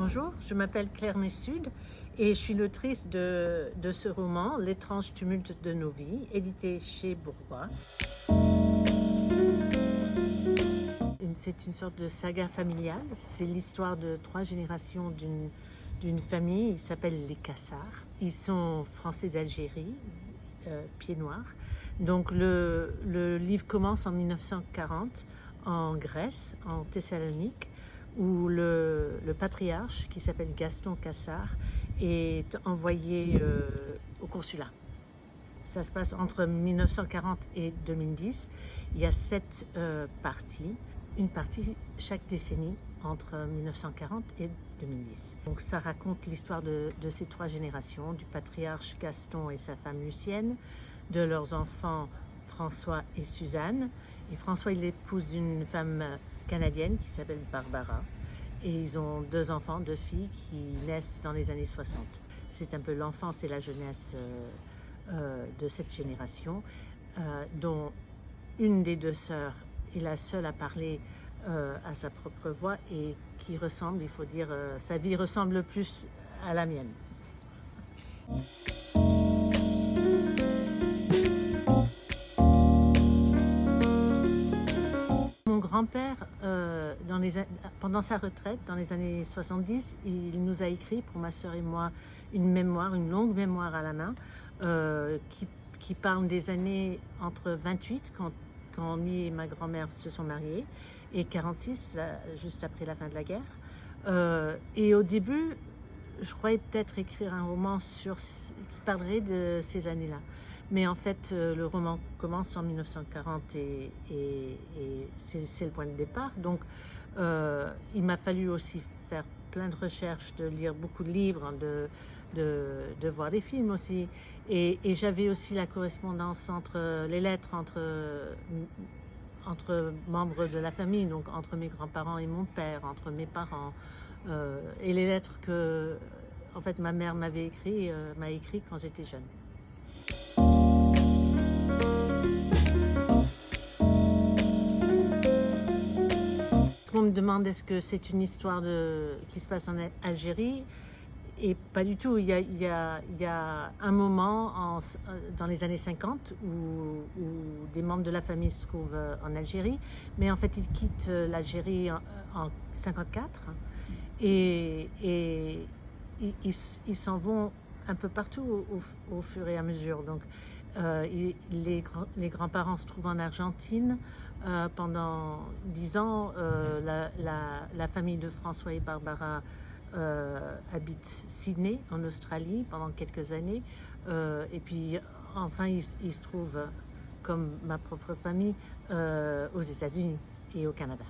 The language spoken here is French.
Bonjour, je m'appelle Claire Messud et je suis l'autrice de ce roman, L'étrange tumulte de nos vies, édité chez Bourgois. C'est une sorte de saga familiale. C'est l'histoire de 3 générations d'une famille. Ils s'appellent les Cassars. Ils sont français d'Algérie, pieds noirs. Donc le livre commence en 1940 en Grèce, en Thessalonique, où le patriarche, qui s'appelle Gaston Cassar, est envoyé au consulat. Ça se passe entre 1940 et 2010. Il y a 7 parties, une partie chaque décennie entre 1940 et 2010. Donc ça raconte l'histoire de ces 3 générations, du patriarche Gaston et sa femme Lucienne, de leurs enfants François et Suzanne. Et François, il épouse une femme canadienne qui s'appelle Barbara. Et ils ont 2 enfants, 2 filles qui naissent dans les années 60. C'est un peu l'enfance et la jeunesse de cette génération, dont une des 2 sœurs est la seule à parler à sa propre voix et qui ressemble, il faut dire, sa vie ressemble le plus à la mienne. Mon grand-père, pendant sa retraite, dans les années 70, il nous a écrit, pour ma sœur et moi, une longue mémoire à la main, qui parle des années entre 28, quand lui et ma grand-mère se sont mariés, et 46, juste après la fin de la guerre. Et au début, je croyais peut-être écrire un roman qui parlerait de ces années-là. Mais en fait, le roman commence en 1940 et c'est le point de départ. Donc, il m'a fallu aussi faire plein de recherches, de lire beaucoup de livres, de voir des films aussi. Et j'avais aussi la correspondance les lettres entre membres de la famille, donc entre mes grands-parents et mon père, entre mes parents, et les lettres que, en fait, ma mère m'a écrit quand j'étais jeune. On me demande est-ce que c'est une histoire qui se passe en Algérie, et pas du tout. Il y a un moment dans les années 50 où des membres de la famille se trouvent en Algérie, mais en fait ils quittent l'Algérie en 54 et ils s'en vont un peu partout au fur et à mesure. Donc les grands-parents se trouvent en Argentine pendant 10 ans. La famille de François et Barbara habite Sydney, en Australie, pendant quelques années. Et puis, enfin, ils se trouvent, comme ma propre famille, aux États-Unis et au Canada.